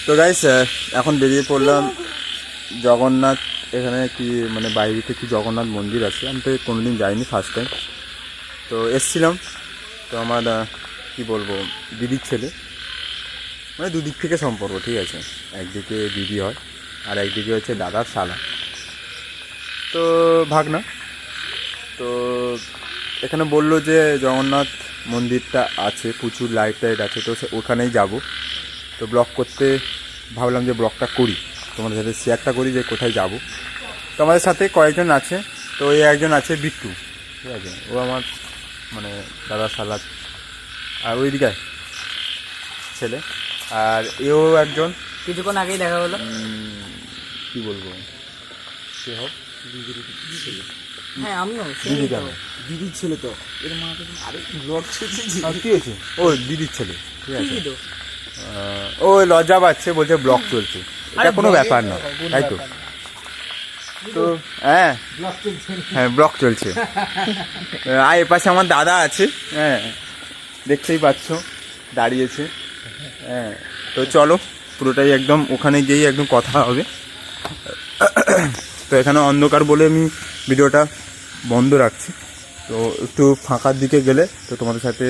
তো গাইস এখন বেরিয়ে পড়লাম জগন্নাথ। এখানে কি মানে বাইরেতে কি জগন্নাথ মন্দির আছে, আমি তো কোনোদিন যাইনি, ফার্স্ট টাইম। তো এসছিলাম। তো আমার কি বলবো, দিদির ছেলে, মানে দুদিক থেকে সম্পর্ক, ঠিক আছে। একদিকে দিদি হয় আর একদিকে হচ্ছে দাদার শালা, তো ভাগনা। তো এখানে বললো যে জগন্নাথ মন্দিরটা আছে, প্রচুর লাইট টাইট আছে, তো ওখানেই যাব। তো ব্লগ করতে ভাবলাম যে ব্লগটা করি, তোমাদের সাথে শেয়ারটা করি যে কোথায় যাব। তো আমাদের সাথে কয়েকজন আছে। তো এই একজন আছে বিট্টু, ঠিক আছে, ও আমার মানে দাদা শালা, আর ওই দিকে ছেলে, আর এও একজন কিছুক্ষণ আগেই দেখা হলো। কি বলবো, সে হোক হ্যাঁ আমিও দিদি, কেন দিদির ছেলে তো এর মা তো আরে ব্লগ ছেড়েছে। কি হয়েছে, ও দিদির ছেলে, ঠিক আছে। ও লজ্জা পাচ্ছে, বলছে ব্লগ চলছে, এটা কোনো ব্যাপার না, তাই তো। তো হ্যাঁ হ্যাঁ ব্লগ চলছে। আর এ পাশে আমার দাদা আছে, হ্যাঁ দেখতেই পাচ্ছ, দাঁড়িয়েছে। হ্যাঁ তো চলো পুরোটাই একদম ওখানে গিয়েই একদম কথা হবে। তো এখানে অন্ধকার বলে আমি ভিডিওটা বন্ধ রাখছি। তো একটু ফাঁকার দিকে গেলে তো তোমাদের সাথে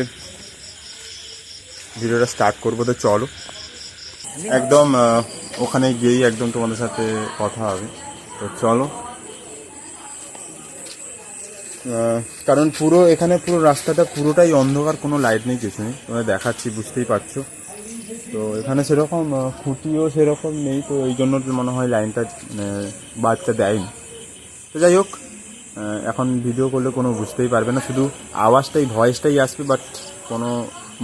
ভিডিওটা স্টার্ট করবো। তো চলো একদম ওখানে গিয়েই একদম তোমাদের সাথে কথা হবে। তো চলো, কারণ পুরো এখানে পুরো রাস্তাটা পুরোটাই অন্ধকার, কোনো লাইট নেই, কিছু নেই, তোমরা দেখাচ্ছি, বুঝতেই পারছো। তো এখানে সেরকম খুঁটিও সেরকম নেই, তো এই জন্য মনে হয় লাইনটা বাচ্চা দেয়নি। তো যাই হোক, এখন ভিডিও করলে কোনো বুঝতেই পারবে না, শুধু আওয়াজটাই ভয়েসটাই আসবে, বাট কোনো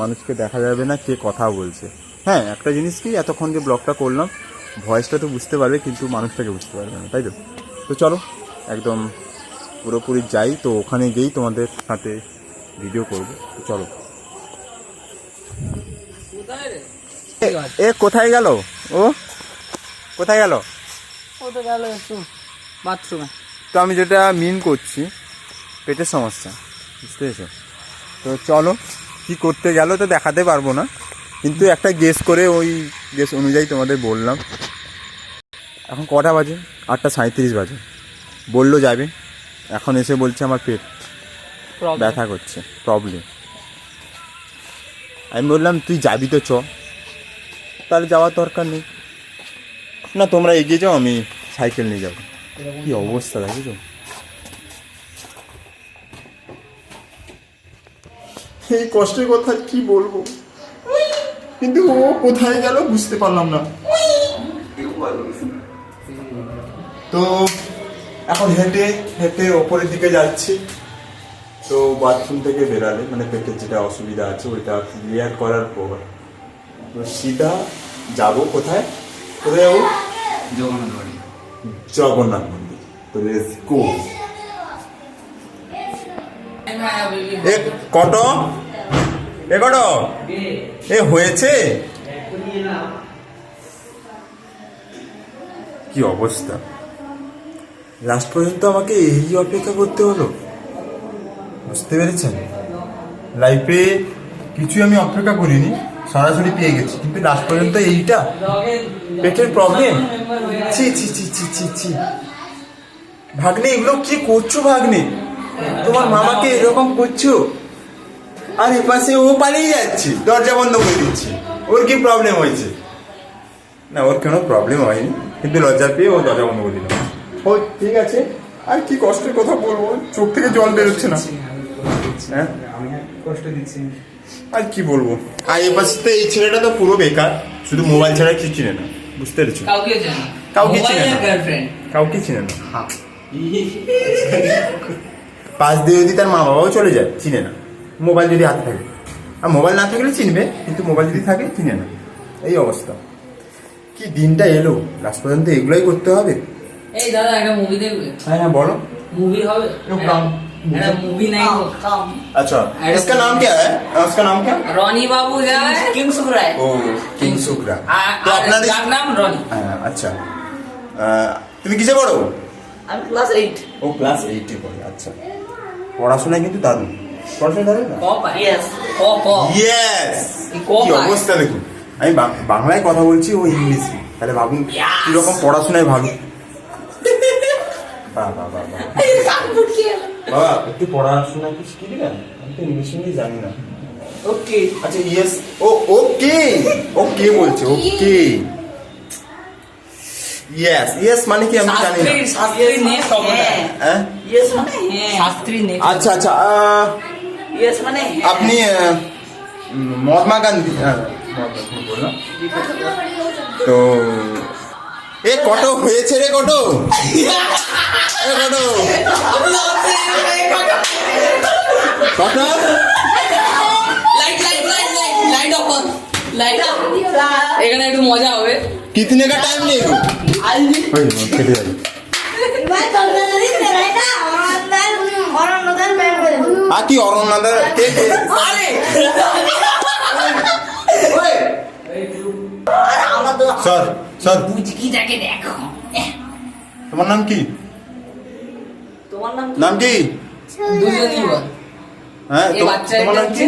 মানুষকে দেখা যাবে না কে কথা বলছে। হ্যাঁ একটা জিনিস কি, এতক্ষণ যে ব্লগটা করলাম ভয়েসটা তো বুঝতে পারবে কিন্তু মানুষটাকে বুঝতে পারবে না, তাই তো। তো চলো একদম পুরোপুরি যাই, তো ওখানে গিয়েই তোমাদের সাথে ভিডিও করবো। তো চলো। এ কোথায় গেল, ও কোথায় গেল? ও তো গেল একটু বাথরুমে। তো আমি যেটা মিন করছি, পেটের সমস্যা, বুঝতে পেরেছো। তো চলো কি করতে গেল তো দেখাতে পারবো না, কিন্তু একটা গেস করে ওই গেস অনুযায়ী তোমাদের বললাম। এখন কটা বাজে? 8:37 বাজে। বললো যাবে, এখন এসে বলছে আমার পেট ব্যথা করছে, প্রবলেম। আমি বললাম তুই যাবি তো চ, তাহলে যাওয়ার দরকার নেই, না তোমরা এগিয়ে যাও, আমি সাইকেল নিয়ে যাবো। কি অবস্থা দেখেছো, এই কষ্টের কথা কি বলবো, কিন্তু ও কোথায় গেল বুঝতে পারলাম না। তো এখন হেঁটে হেঁটে ওপরের দিকে যাচ্ছি। তো বাথরুম থেকে বেরালে মানে পেটের যেটা অসুবিধা আছে ওইটা ক্লিয়ার করার পর তো সিধা যাবো কোথায়, কোথায় যাবো? জগন্নাথ মন্দির। তো লেটস গো। এ কত এ হয়েছে, কি অবস্থা, লাস্ট পর্যন্ত আমাকে এই অপেক্ষা করতে হলো, বুঝতে পেরেছেন। লাইফে কিছুই আমি অপেক্ষা করিনি, সরাসরি পেয়ে গেছি, কিন্তু লাস্ট পর্যন্ত এইটা পেটের প্রবলেম। ছি ছি ছি ছি ছি ছি, ভাগ্নে এগুলো কি করছো ভাগ্নে, তোমার মামাকে এরকম করছো, আর এপাশে ও পালিয়ে যাচ্ছে, দরজা বন্ধ করে দিচ্ছে। ওর কি প্রবলেম হয়েছে? না ওর কোনো প্রবলেম হয়নি, কিন্তু লজ্জা পেয়ে ও দরজা বন্ধ করে দিল। ও ঠিক আছে, আর কি কষ্টের কথা বলবো, চোখ থেকে জল বেরোচ্ছে না। হ্যাঁ কষ্ট দিচ্ছি আর কি বলবো। আর এই পাশে তো এই ছেলেটা তো পুরো বেকার, শুধু মোবাইল ছাড়া কিছু চিনে না, বুঝতে পেরেছো। কাউকে চিনে না, কাউকে চিনে না। পাশ দিয়ে যদি তার মা বাবাও চলে যায় চিনে না, মোবাইল যদি হাতে থাকে। আর মোবাইল না থাকলে চিনবে, কিন্তু মোবাইল যদি থাকে চিনে না, এই অবস্থা। কি দিনটা এলো, লাস্ট পর্যন্ত এগুলোই করতে হবে। এই দাদা একটা মুভি দেখবে? হ্যাঁ হ্যাঁ বলো। मूवी হবে একটা मूवी नहीं अच्छा इसका नाम क्या है, उसका नाम क्या? রনি বাবু যায় কিং সুকরা। ও কিং সুকরা। তো আপনাদের নাম রনি। আচ্ছা তুমি কিসে পড়ো? আমি ক্লাস 8। ও ক্লাস 8 এ পড়ে, আচ্ছা। পড়াশোনা কিন্তু দারুণ, পড়াশোনা দারুণ না? ক ইয়েস ক ক ইয়েস। কি অবস্থা দেখুন, আমি বাংলায় কথা বলছি, ও ইংলিশে, তাহলে ভাবুন কিরকম পড়াশোনায় ভালো। বাবা একটু পড়াশোনা কি শিখে দিবেন? আমি তো ইংলিশ জানি না। ওকে আচ্ছা ইয়েস, ওকে ওকে বলছে, ওকে ইয়েস ইয়েস মানে কি আমি জানি না। শাস্ত্রী নেক্সট হবে। হ্যাঁ ইয়েস মানে শাস্ত্রী নেক্সট। আচ্ছা আচ্ছা ইয়েস মানে আপনি মহাত্মা গান্ধী বললাম তো। এ কটো হয়েছে রে, কটো এ কটো কটো লাইট অফ লাইট অফ। এখানে একটু মজা হবে। कितने का टाइम ले लो কেটে যাবে। আর কি অরণ্যদার কে কে? আরে স্যার স্যার বুঝকিটাকে দেখো। তোমার নাম কি? তোমার নাম নাম কি? দুজনই বল। হ্যাঁ এই বাচ্চা তোমার নাম কি?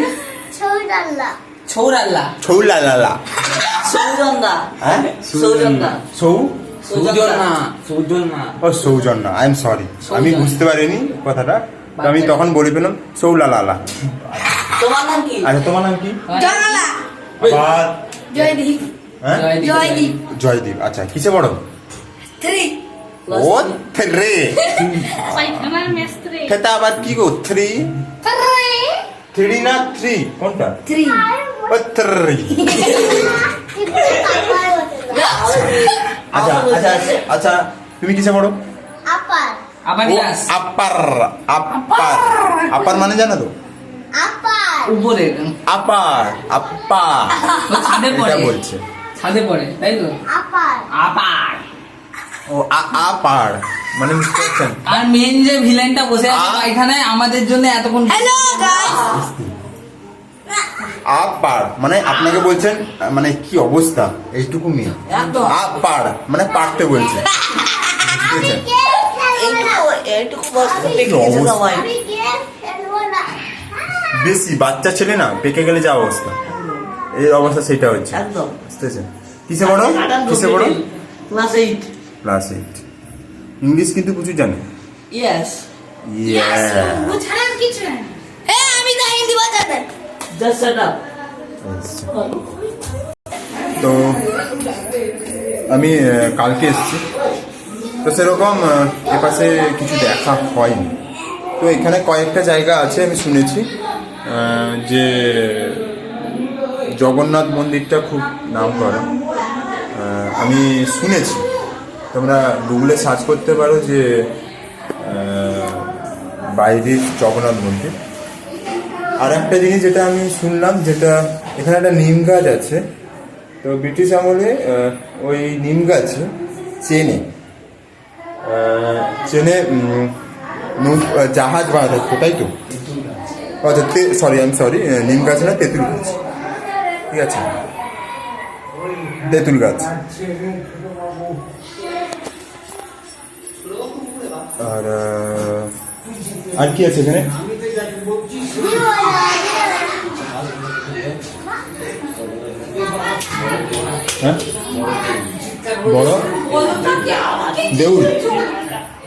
ছৌরাল্লা ছৌলা লালা। সৌজনদা। হ্যাঁ সৌজনদা। সৌজন্যা ও সৌজন্যা, আই এম সরি, আমি বুঝতে পারিনি কথাটা, তো আমি তখন বলে পেলাম সৌলা লালা। তোমার নাম কি? আচ্ছা তোমার নাম কি? জয়মালা আবার জয়দীপ হ্যাঁ জয়দীপ জয়দীপ। আচ্ছা কিসে বড়? 3 ও থ্রি পায়খানার মিস্ত্রি খেতা আবার কি গো? থ্রি থ্রি না থ্রি কোনটা? 3 ও থ্রি। আচ্ছা আচ্ছা আচ্ছা তুমি কিসে পড়ো? আপার আবার ও ক্লাস আপার আপার আপার মানে জানো তো? আপার উপরে আপার আপা ও ছাদে পড়ে। এটা বলছে। ছাদে পড়ে তাই তো? আপার আবার ও আপার মানে বুঝতে পারছেন? আর মেন যে ভিলেনটা বসে আছে পায়খানায় আমাদের জন্য এতক্ষণ। হ্যালো গাইস আপার মানে আপনাকে বলছেন মানে কি অবস্থা এইটুকু মেয়ে। একদম। আপার মানে পারতে বলছে, বুঝেছেন? এইটুকু বসতে কি অবস্থা? আমি গেম খেলবো না বেশি বাচ্চা ছেলে না পেকে গেলে যা অবস্থা, এই অবস্থা সেটা হচ্ছে, একদম। বুঝতেছেন? কিসে বড়? কিসে বড়? ক্লাস 8। ক্লাস 8। ইংলিশ কিন্তু প্রচুর জানে। ইয়েস ইয়া ও ছাড়া আর কিছু না আমি তো হিন্দি বাজাতে জাস্ট সেট আপ। তো আমি কালকে এসেছি, তো সেরকম এপাশে কিছু দেখা হয়নি। তো এখানে কয়েকটা জায়গা আছে আমি শুনেছি যে জগন্নাথ মন্দিরটা খুব নাম করা, আমি শুনেছি। তোমরা গুগলে সার্চ করতে পারো যে বাইরের জগন্নাথ মন্দির। আর একটা জিনিস যেটা আমি শুনলাম, যেটা এখানে একটা নিম গাছ আছে, তো ব্রিটিশ আমলে ওই নিম গাছে চেনে জাহাজ বাঁধা থাকতো, তাই তো? আচ্ছা সরি আই এম সরি, নিম গাছ না তেঁতুল গাছ, ঠিক আছে তেঁতুল গাছ। আর কি আছে এখানে? হ্যাঁ বড় দেউল,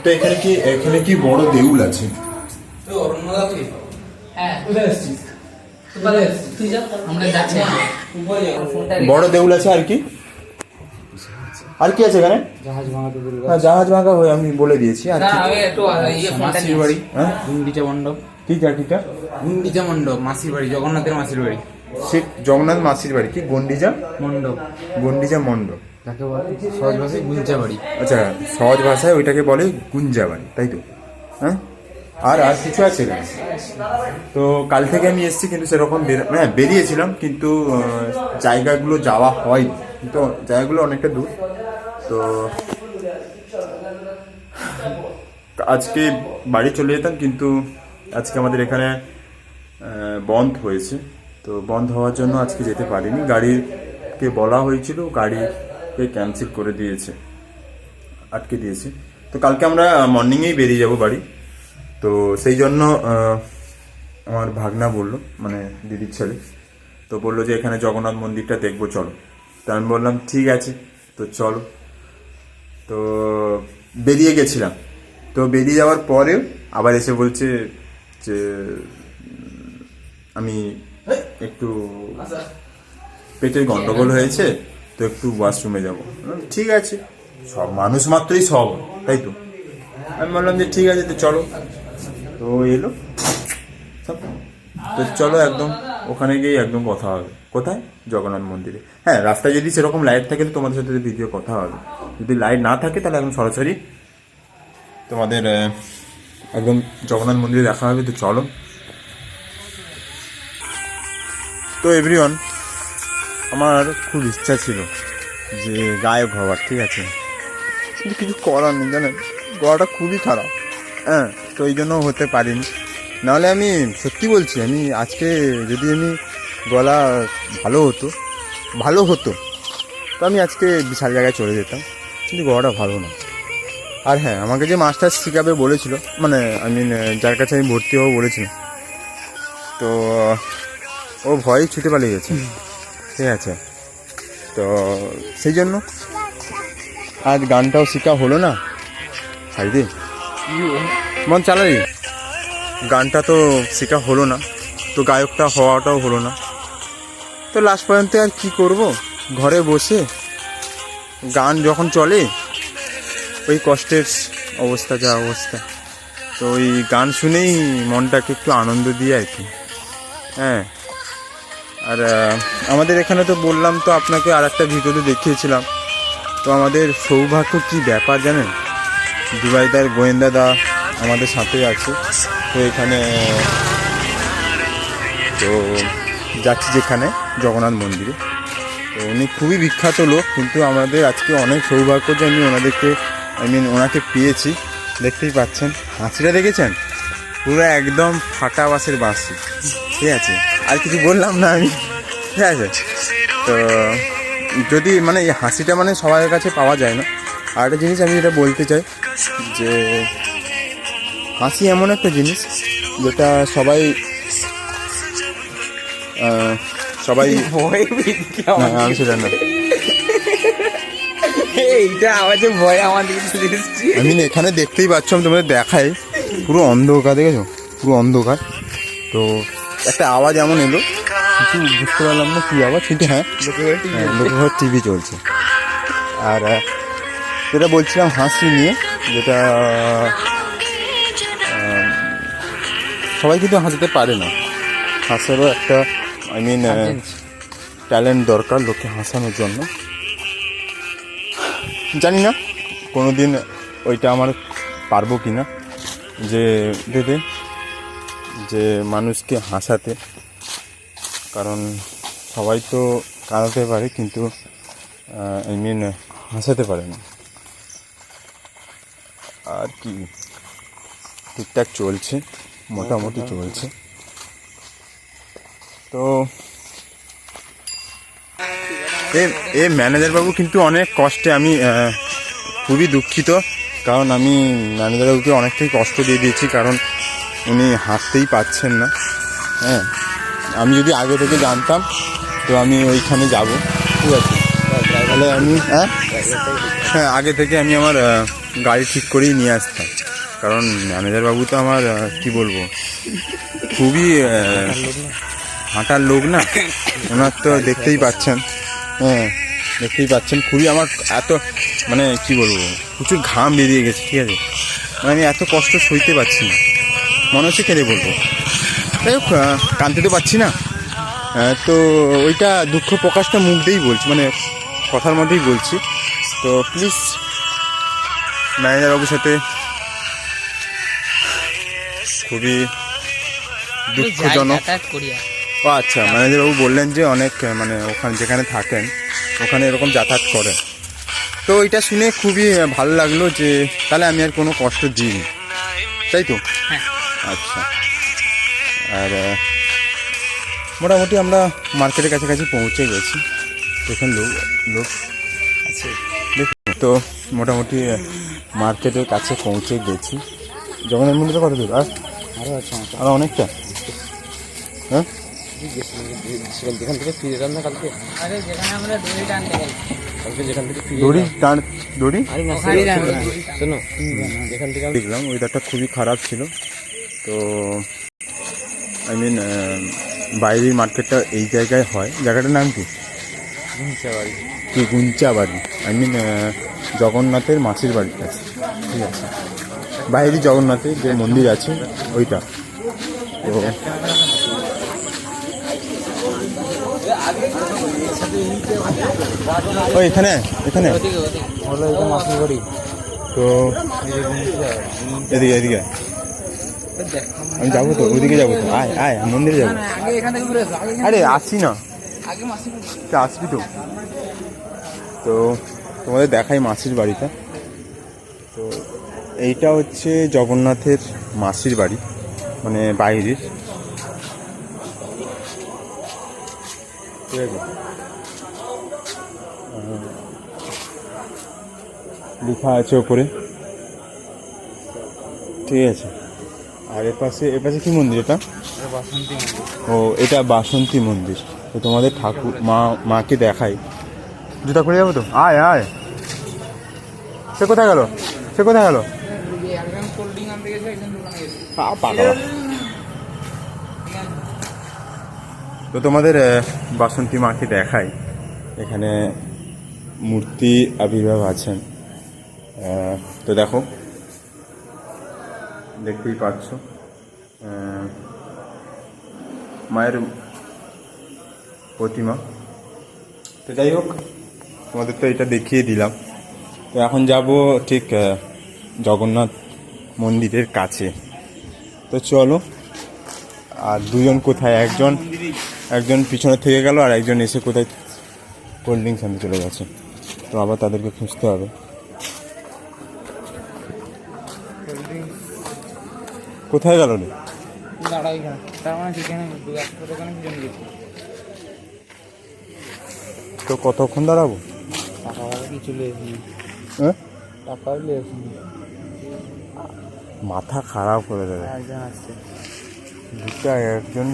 তো এখানে কি বড় দেউল আছে? হ্যাঁ তুই যা, আমরা যাচ্ছি। বড় দেউল আছে, আর কি আর কি আছে এখানে? হ্যাঁ জাহাজ ভাঙা হয়ে আমি বলে দিয়েছি। আর না কি? আমি একটু মাসির বাড়ি হ্যাঁ গুন্ডিচা মণ্ডপ, ঠিকটা ঠিকটা গুন্ডিচা মণ্ডপ মাসির বাড়ি, জগন্নাথের মাসির বাড়ি সে জগন্নাথ মাসির বাড়ি কি? গন্ডিজা মণ্ডপ, মণ্ডপ। যাকে বলে সহজ ভাষায় গুঞ্জা বাড়ি। আচ্ছা সহজ ভাষায় ওইটাকে বলে গুঞ্জা বাড়ি, তাই তো? হ্যাঁ আর কিছু আছে এখানে? তো কাল থেকে আমি এসেছি, কিন্তু সেরকম বেরিয়েছিলাম, কিন্তু জায়গাগুলো যাওয়া হয়, কিন্তু জায়গাগুলো অনেকটা দূর। তো আজকে বাড়ি চলে যেতাম, কিন্তু আজকে আমাদের এখানে বন্ধ হয়েছে, তো বন্ধ হওয়ার জন্য আজকে যেতে পারিনি। গাড়িকে বলা হয়েছিল, গাড়িকে ক্যান্সেল করে দিয়েছে, আটকে দিয়েছে। তো কালকে আমরা মর্নিংয়েই বেরিয়ে যাব বাড়ি। তো সেই জন্য আমার ভাগনা বললো, মানে দিদির ছেলে, তো বললো যে এখানে জগন্নাথ মন্দিরটা দেখবো চলো। তো আমি বললাম ঠিক আছে, তো চলো। তো বেরিয়ে গেছিলাম, তো বেরিয়ে যাওয়ার পরেও আবার এসে বলছে যে আমি একটু পেটের গন্ডগোল হয়েছে, তো একটু ওয়াশরুমে যাবো। ঠিক আছে, সব মানুষ মাত্রই সব, তাই তো। আমি বললাম যে ঠিক আছে, তো চলো। তো এলো সব, তো চলো একদম ওখানে গিয়ে একদম কথা হবে। কোথায়? জগন্নাথ মন্দিরে। হ্যাঁ, রাস্তায় যদি সেরকম লাইট থাকে তো তোমাদের সাথে ভিডিও কথা হবে, যদি লাইট না থাকে তাহলে একদম সরাসরি তোমাদের একদম জগন্নাথ মন্দিরে দেখা হবে। তো চলো। তো এভরিওয়ান, আমার খুব ইচ্ছা ছিল যে গায়ক হওয়ার, ঠিক আছে, কিন্তু কিছু করার নেই, জানেন, গলাটা খুবই খারাপ। হ্যাঁ, তো এই জন্য হতে পারিনি। নাহলে আমি সত্যি বলছি, আমি আজকে যদি আমি গলা ভালো হতো তো আমি আজকে বিশাল জায়গায় চলে যেতাম, কিন্তু গলাটা ভালো না। আর হ্যাঁ, আমাকে যে মাস্টার শিখাবে বলেছিল, মানে যার কাছে আমি ভর্তি হবো বলেছিলাম, তো ও ভয়ে ছুটে পালিয়ে গেছে, ঠিক আছে। তো সেই জন্য আজ গানটাও শেখা হলো না। হাইরে মন চালালি, গানটা তো শেখা হলো না, তো গায়কটা হওয়াটাও হলো না। তো লাস্ট পর্যন্ত আর কি করব, ঘরে বসে গান যখন চলে ওই কষ্টের অবস্থা, যা অবস্থা, তো ওই গান শুনেই মনটাকে একটু আনন্দ দিয়ে আর কি। হ্যাঁ, আর আমাদের এখানে তো বললাম তো আপনাকে, আর একটা ভিডিওতে দেখিয়েছিলাম। তো আমাদের সৌভাগ্য কি ব্যাপার জানেন, দুবাইদার গোয়েন্দাদা আমাদের সাথে আছে। তো এখানে তো যাচ্ছি যেখানে জগন্নাথ মন্দিরে, তো উনি খুবই বিখ্যাত লোক, কিন্তু আমাদের আজকে অনেক সৌভাগ্য যে আমি ওনাকে পেয়েছি। দেখতেই পাচ্ছেন, হাসিটা দেখেছেন, পুরো একদম ফাটা বাঁশের বাঁশি, ঠিক আছে। আর কিছু বললাম না আমি, ঠিক আছে। তো যদি এই হাসিটা সবার কাছে পাওয়া যায় না। আর একটা জিনিস আমি যেটা বলতে চাই, যে হাসি এমন একটা জিনিস যেটা সবাই আমি সেটা না, এইটা আওয়াজে ভয় আমাদের এখানে দেখতেই পাচ্ছ, আমি তোমাদের দেখাই, পুরো অন্ধকার, দেখেছো, পুরো অন্ধকার। তো একটা আওয়াজ এমন এলো, কিছু বুঝতে পারলাম না কি আওয়াজ, কিন্তু হ্যাঁ, লোকঘর টিভি চলছে। আর যেটা বলছিলাম হাসি নিয়ে, যেটা সবাই কিন্তু হাসতে পারে না, হাসারও একটা ট্যালেন্ট দরকার লোককে হাসানোর জন্য। জানি না কোনোদিন ওইটা আমার পারবো কি না, যে মানুষকে হাসাতে, কারণ সবাই তো কাঁদাতে পারে কিন্তু হাসাতে পারে না। আর কি, ঠিকঠাক চলছে, মোটামুটি চলছে। তো এই ম্যানেজার বাবু কিন্তু অনেক কষ্টে, আমি খুবই দুঃখিত, কারণ আমি ম্যানেজার বাবুকে অনেকটাই কষ্ট দিয়ে দিয়েছি, কারণ উনি হাসতেই পাচ্ছেন না। হ্যাঁ, আমি যদি আগে থেকে জানতাম তো আমি ওইখানে যাব, ঠিক আছে, তাহলে আমি হ্যাঁ আগে থেকে আমি আমার গাড়ি ঠিক করেই নিয়ে আসতাম, কারণ ম্যানেজার বাবু তো আমার কি বলবো, খুবই হাঁটার লোক না, ওনার তো দেখতেই পাচ্ছেন। হ্যাঁ, দেখতেই পাচ্ছেন, খুবই আমার এত কি বলবো, প্রচুর ঘাম বেরিয়ে গেছে, ঠিক আছে। আমি এত কষ্ট সইতে পারছি না, মনে হচ্ছে কেঁদে বলবো। যাই হোক, কাঁদতে তো পারছি না, তো ওইটা দুঃখ প্রকাশটা মুখ দিয়েই বলছি, কথার মধ্যেই বলছি। তো প্লিজ ম্যানেজার বাবুর সাথে খুবই দুঃখজনক। ও আচ্ছা, ম্যানেজার বাবু বললেন যে অনেক ওখানে যেখানে থাকেন ওখানে এরকম যাতায়াত করেন। তো এটা শুনে খুবই ভালো লাগলো, যে তাহলে আমি আর কোনো কষ্ট দিইনি, তাই তো। আচ্ছা, আর মোটামুটি আমরা মার্কেটের কাছাকাছি পৌঁছে গেছি, এখানে লোক আছে দেখুন। তো মোটামুটি মার্কেটের কাছে পৌঁছে গেছি। জগন্নাথ মন্দিরে কত দূর? আর আরও আছে, আরও অনেকটা। হ্যাঁ, যেখান থেকে ফিরে এলাম না কালকে, আরে যেখানে আমরা দড়ি টানতে গেছি, কালকে যেখান থেকে ফিরে দড়ি টান দড়ি শোনো, যেখান থেকে আমি দেখলাম ওয়েদারটা খুবই খারাপ ছিল। তো আই মিন বাইরের মার্কেটটা এই জায়গায় হয়, জায়গাটার নাম কি? কি গুঞ্চাবাড়ি, আই মিন জগন্নাথের মাসির বাড়ির কাছে, ঠিক আছে। বাইরে জগন্নাথের যে মন্দির আছে ওইটা। তো ও এখানে এখানে হলো এটা মাসির বাড়ি। তো এদিকে এদিকে আমি যাবো তো, ওইদিকে যাবো তো, আয় আয় মন্দিরে যাবো। আগে এখান থেকে ঘুরে আসো, আগে আরে আসছি না, আগে মাসি তুই আসবি তো। তো তোমাদের দেখাই মাসির বাড়িটা। তো এইটা হচ্ছে জগন্নাথের মাসির বাড়ি, মানে বাইরের, ঠিক আছে। লেখা আছে ওপরে, ঠিক আছে। আর এপাশে কি মন্দির এটা? ও এটা বাসন্তী মন্দির। তো তোমাদের ঠাকুর মাকে দেখাই। জুতা খুলে যাবো তো, আয় আয়। সে কোথায় গেল, সে কোথায় গেল? একজন কোল্ড ড্রিঙ্ক আনতে গেছে, একজন দোকানে গেছে। পাগলা। তো তোমাদের বাসন্তী মাকে দেখাই। এখানে মূর্তি আবির্ভাব আছেন। তো দেখো, দেখতেই পাচ্ছ মায়ের প্রতিমা। তো যাই হোক, তোমাদের তো এটা দেখিয়ে দিলাম। তো এখন যাব ঠিক জগন্নাথ মন্দিরের কাছে। তো চলো। আর দুজন কোথায়, একজন পিছনে থেকে গেল, আর একজন এসে কোথায় কোল্ড ড্রিঙ্কস আনতে চলে গেছে। তো আবার তাদেরকে খুঁজতে হবে। কোথায় গেল রে? দাঁড়াই খা, তার মানে যেখানে একটা দোকানে দুজন গেছে। তো কতক্ষণ দাঁড়াবো? টাকা ভাড়া কি চলে এসেছি, হ্যাঁ, টাকা চলে এসেছি। মাথা খারাপ করে দেবে। একজন আসছে, একজন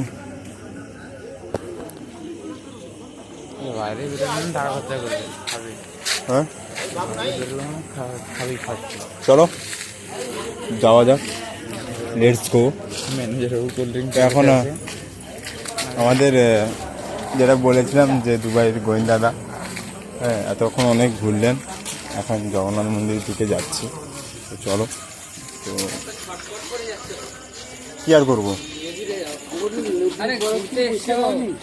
বাইরে বেরোলেন টাকা খরচা করবে, খাবে। হ্যাঁ, বেরোলাম খাবি, খাচ্ছি। চলো যাওয়া যাক, লেটস গো। ম্যানেজারও কোল্ড ড্রিঙ্ক এখন আমাদের যেটা বলেছিলাম যে দুবাইয়ের গোয়েন্দাদা, হ্যাঁ এতক্ষণ অনেক ঘুরলেন, এখন জগন্নাথ মন্দিরের দিকে যাচ্ছি। তো চলো। তো কি আর করবো,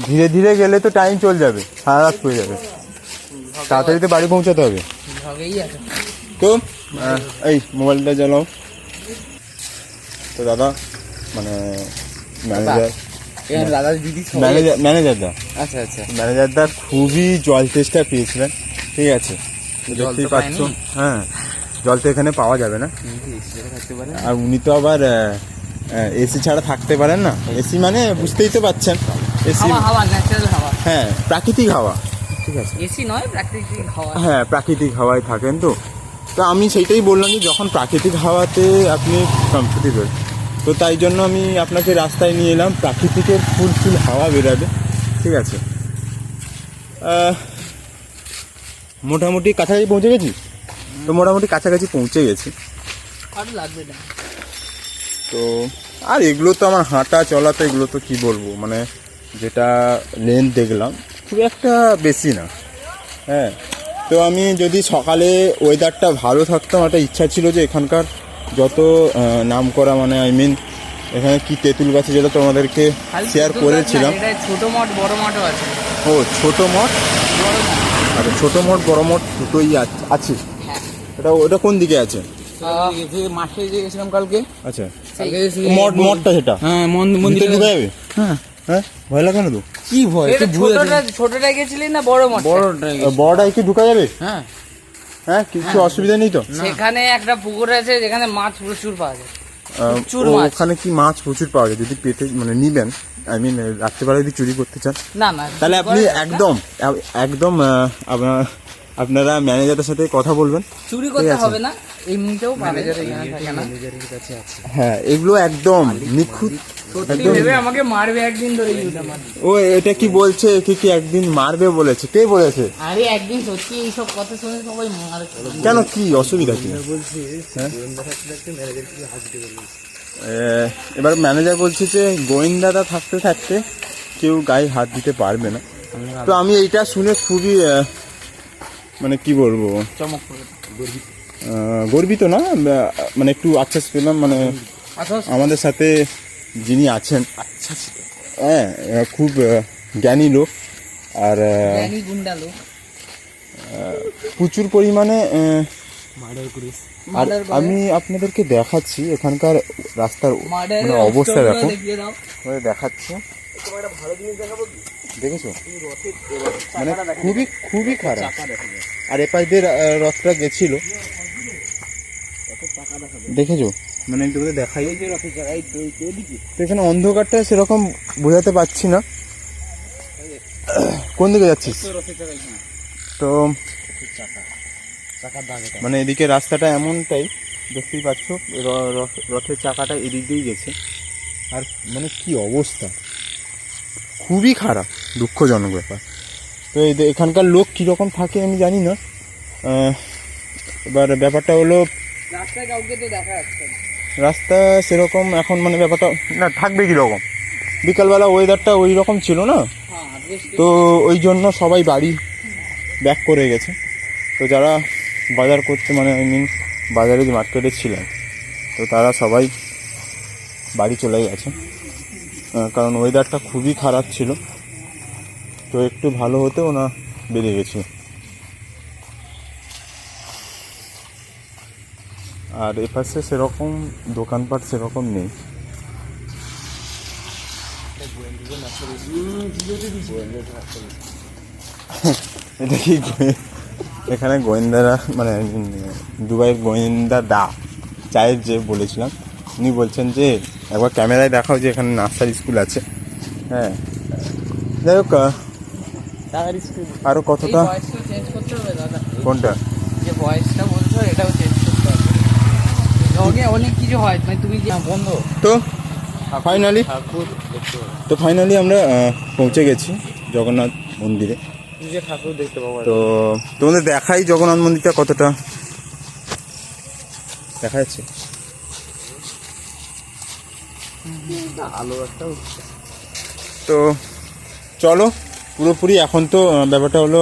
ধীরে ধীরে গেলে তো টাইম চলে যাবে, সারা রাত পড়ে যাবে, তাড়াতাড়ি তো বাড়ি পৌঁছাতে হবে। তো এই মোবাইলটা জ্বালাও। তো দাদা, মানে দাদা দিদি ম্যানেজারদা, আচ্ছা আচ্ছা, ম্যানেজারদা খুবই জল চেষ্টা পেয়েছিলেন, ঠিক আছে। দেখতেই পাচ্ছ, হ্যাঁ জল তো এখানে পাওয়া যাবে না, আর উনি তো আবার এসি ছাড়া থাকতে পারেন না। এসি মানে বুঝতেই তো পাচ্ছেন, এসি হাওয়া, ন্যাচারাল হাওয়া, হ্যাঁ প্রাকৃতিক হাওয়া, ঠিক আছে। এসি নয়, প্রাকৃতিক হাওয়া। হ্যাঁ প্রাকৃতিক হাওয়ায় থাকেন। তো আমি সেইটাই বললাম যে যখন প্রাকৃতিক হাওয়াতে আপনি কমফোর্টেবল, তো তাই জন্য আমি আপনাকে রাস্তায় নিয়ে এলাম, প্রাকৃতিকের ফুল হাওয়া বেরাবে, ঠিক আছে। মোটামুটি কাছাকাছি পৌঁছে গেছি। তো মোটামুটি কাছাকাছি পৌঁছে গেছি। আর লাগবে না। তো আর এগুলো তো আমার হাঁটা চলা, তো এগুলো তো কী বলবো, মানে যেটা লেন্থ দেখলাম খুব একটা বেশি না, হ্যাঁ। তো আমি যদি সকালে ওয়েদারটা ভালো থাকতাম, একটা ইচ্ছা ছিল যে এখানকার যত নাম করা, মানে আই মিন এখানে কি তেঁতুল গাছে, যেটা তোমাদেরকে শেয়ার করেছিলাম। ছোট মঠ বড় মঠও আছে। ও ছোট মঠ, আচ্ছা ছোট মঠ বড় মঠ দুটোই আছে। ওটা কোন দিকে আছে? মাঠে যে গেছিলাম কালকে, আচ্ছা মঠটা সেটা, হ্যাঁ মন্দিরে ঢুকে যাবে। হ্যাঁ হ্যাঁ, ভয় লাগে না তো? কি ভয়, ছোটটা গেছিলি না বড় মঠ? বড়টাই কি ঢুকা যাবে? হ্যাঁ হ্যাঁ, কিছু অসুবিধা নেই তো? সেখানে একটা পুকুর আছে যেখানে মাছ প্রচুর পাওয়া যায়। প্রচুর মাছ। ওখানে কি মাছ প্রচুর পাওয়া যায়? যদি পেটে মানে নিবেন, আই মিন রাত্রেবেলা যদি চুরি করতে চান, না না, তাহলে আপনি একদম আপনারা ম্যানেজারের সাথে কথা বলবেন। চুরি করতে হবে না, এমনিতেও ম্যানেজার এখানে থাকে না। ম্যানেজারের কাছে আছে। হ্যাঁ, এগুলো একদম নিখুঁত। সত্যি একদম। ভেবে আমাকে মারবে একদিন ধরে ইউটা মার। ও এটা কি বলছে, কি একদিন মারবে বলেছে? কে বলেছে? আরে একদিন সত্যি এইসব কথা শুনে সবাই মার। কেন, কি অসুবিধা কি? বলছি হ্যাঁ? গোয়েন্দা থাকতে থাকতে ম্যানেজারকে হাত দিতে বলবো। এবার ম্যানেজার বলছে যে গোয়েন্দাটা থাকতে থাকতে কেউ গায়ে হাত দিতে পারবে না। তো আমি এইটা শুনে খুবই মানে কি বলবো, চমক করে। গর্বিত না, মানে একটু আশ্বাস পেলাম। মানে আচ্ছা আমাদের সাথে যিনি আছেন, হ্যাঁ, খুব জ্ঞানী লোক, আর জ্ঞানী গুন্ডা লোক। প্রচুর পরিমাণে মার্ডার করিস। আর আমি আপনাদেরকে দেখাচ্ছি এখানকার রাস্তার মার্ডার মানে অবস্থা দেখো, দেখিয়ে দাও। দেখাচ্ছি। দেখেছো, মানে খুবই খুবই খারাপ। আর এপাশ দিয়ে রথটা গেছিল, দেখেছো, মানে একটু করে দেখাই। তো এখানে অন্ধকারটা সেরকম বোঝাতে পারছি না। কোন দিকে যাচ্ছিস? তো মানে এদিকে রাস্তাটা এমনটাই, দেখতেই পাচ্ছ, রথের চাকাটা এদিক দিয়েই গেছে। আর মানে কি অবস্থা, খুবই খারাপ, দুঃখজনক ব্যাপার। তো এখানকার লোক কীরকম থাকে আমি জানি না। এবার ব্যাপারটা হলো, রাস্তায় কাউকে তো দেখা যাচ্ছে না। রাস্তা সেরকম এখন মানে ব্যাপারটা না, থাকবে কীরকম, বিকালবেলা ওয়েদারটা ওই রকম ছিল না, হ্যাঁ বৃষ্টি। তো ওই জন্য সবাই বাড়ি ব্যাক করে গেছে। তো যারা বাজার করতে, মানে আই মিন বাজারে যে মার্কেটে ছিলেন, তো তারা সবাই বাড়ি চলে গেছে, কারণ ওয়েদারটা খুবই খারাপ ছিল। তো একটু ভালো হতে ওনা বেরিয়ে গেছে। আর এপাশে সেরকম দোকানপাট সেরকম নেই। এটা কি এখানে গোয়েন্দারা, মানে দুবাইয়ের গোয়েন্দা চায়ের যে বলেছিলাম, উনি বলছেন যে একবার ক্যামেরায় দেখাও যে এখানে নার্সারি স্কুল আছে। হ্যাঁ, যাই হোক, আরও কতটা। ভয়েসটা চেঞ্জ করতে হবে দাদা। কোনটা? যে ভয়েসটা বলছো এটাও চেঞ্জ করতে হবে। অনেক কিছু হয়, মানে তুমি যে বন্ধ। তো ফাইনালি ঠাকুর দেখতে পাবো। তো ফাইনালি আমরা পৌঁছে গেছি জগন্নাথ মন্দিরে। যে ঠাকুর দেখতে পাবো। তো তোমাদের দেখাই জগন্নাথ মন্দিরটা কতটা দেখা যাচ্ছে। আলো একটা তো চলো, পুরোপুরি এখন তো ব্যাপারটা হলো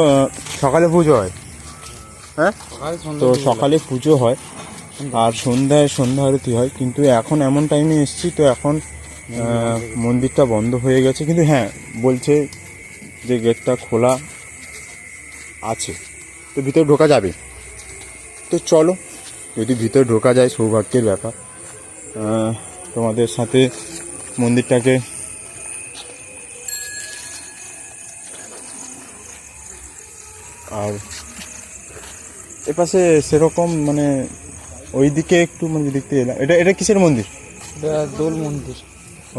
সকালে পুজো হয়, হ্যাঁ, তো সকালে পুজো হয় আর সন্ধ্যা আরতি হয়। কিন্তু এখন এমন টাইমে এসেছি, তো এখন মন্দিরটা বন্ধ হয়ে গেছে। কিন্তু হ্যাঁ, বলছে যে গেটটা খোলা আছে, তো ভিতরে ঢোকা যাবে। তো চলো, যদি ভিতরে ঢোকা যায় সৌভাগ্যের ব্যাপার। তোমাদের সাথে মন্দিরটাকে আর এপাশে সেরকম মানে ওইদিকে একটু মানে দেখতে এলাম। এটা কিসের মন্দির? এটা দোল মন্দির।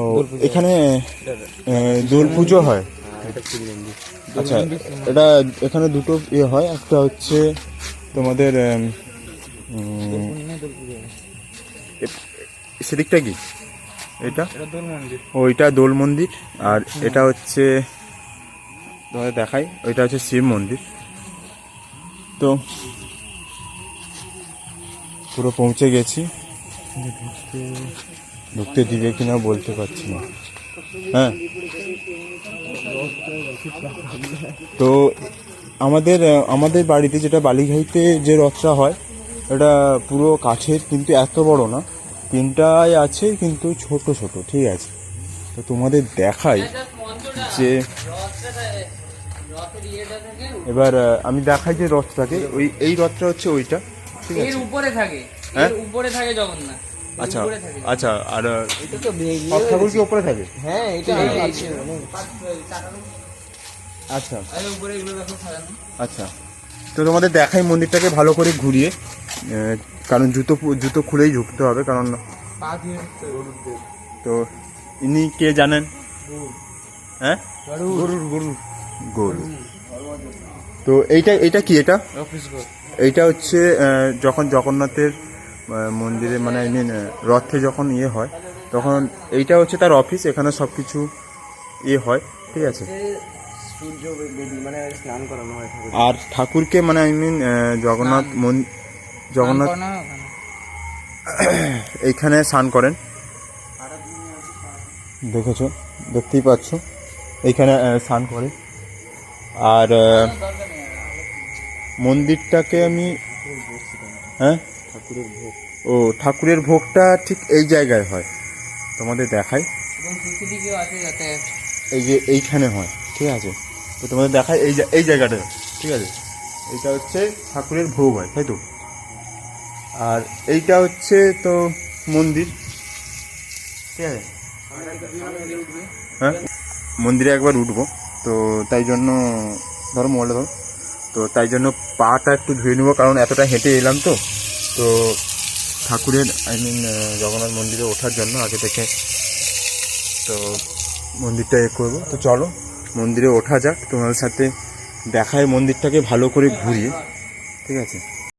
ও, এখানে দোল পুজো হয়। এটা শিব মন্দির। আচ্ছা, এটা এখানে দুটো ইয়ে হয়, একটা হচ্ছে তোমাদের সেদিকটা কি, এটা দোল মন্দির। ওইটা দোল মন্দির, আর এটা হচ্ছে তোমাদের দেখাই, ওইটা হচ্ছে শিব মন্দির। তো পুরো পৌঁছে গেছি, ঢুকতে দিবে কিনা বলতে পারছি না। হ্যাঁ, তো আমাদের বাড়িতে যেটা বালিঘাইতে যে রথটা হয়, এটা পুরো কাঠের, কিন্তু এত বড় না, তিনটায় আছে কিন্তু ছোট ছোট, ঠিক আছে। তো তোমাদের দেখাই যে এবার আমি দেখাই যে রথটাকে, এই রথটা হচ্ছে ওইটা, ঠিক এর আছে। উপরে থাকে, হ্যাঁ? এর উপরে থাকে জগন্নাথ। এর আচ্ছা উপরে থাকে। আচ্ছা, আর এটা তো রথ ঠাকুর কি ওপরে থাকে? হ্যাঁ, এটা আচ্ছা আরে উপরে এগুলো দেখো সাজানো। আচ্ছা, তো তোমাদের দেখাই মন্দিরটাকে ভালো করে ঘুরিয়ে, কারণ জুতো খুলেই ঢুকতে হবে, কারণ পা দিয়ে ঢুকতে হবে। তো ইনি কে জানেন? হ্যাঁ, গরু। তো এইটা কি, এটা অফিস ঘর। এইটা হচ্ছে যখন জগন্নাথের মন্দিরে মানে আই মিন রথে যখন ইয়ে হয় তখন এইটা হচ্ছে তার অফিস, এখানে সব কিছু ইয়ে হয়, ঠিক আছে। সূর্য বেদি মানে স্নান করানো হয় ঠাকুর। আর ঠাকুরকে মানে আই মিন জগন্নাথ জগন্নাথ স্নান করানো হয় ওখানে। এইখানে স্নান করেন, দেখেছো, দেখতেই পাচ্ছ এইখানে স্নান করে। আর মন্দিরটাকে আমি হ্যাঁ ঠাকুরের ভোগ। ও ঠাকুরের ভোগটা ঠিক এই জায়গায় হয়, তোমাদের দেখাই, এবং সিসিটিভিও আছে যাতে এই যে এইখানে হয়, ঠিক আছে। তো তোমাদের দেখাই এই জায়গাটা, ঠিক আছে। এইটা হচ্ছে ঠাকুরের ভোগ হয়, তাই তো। আর এইটা হচ্ছে তো মন্দির, ঠিক আছে। হ্যাঁ মন্দিরে একবার উঠবো, তো তাই জন্য ধরো মোবাইলটা ধরো, তো তাই জন্য পাটা একটু ধুয়ে নেবো, কারণ এতটা হেঁটে এলাম তো। তো ঠাকুরের আই মিন জগন্নাথ মন্দিরে ওঠার জন্য আগে থেকে তো মন্দিরটা এ করবো। তো চলো মন্দিরে ওঠা যাক, তোমাদের সাথে দেখায় মন্দিরটাকে ভালো করে ঘুরিয়ে, ঠিক আছে।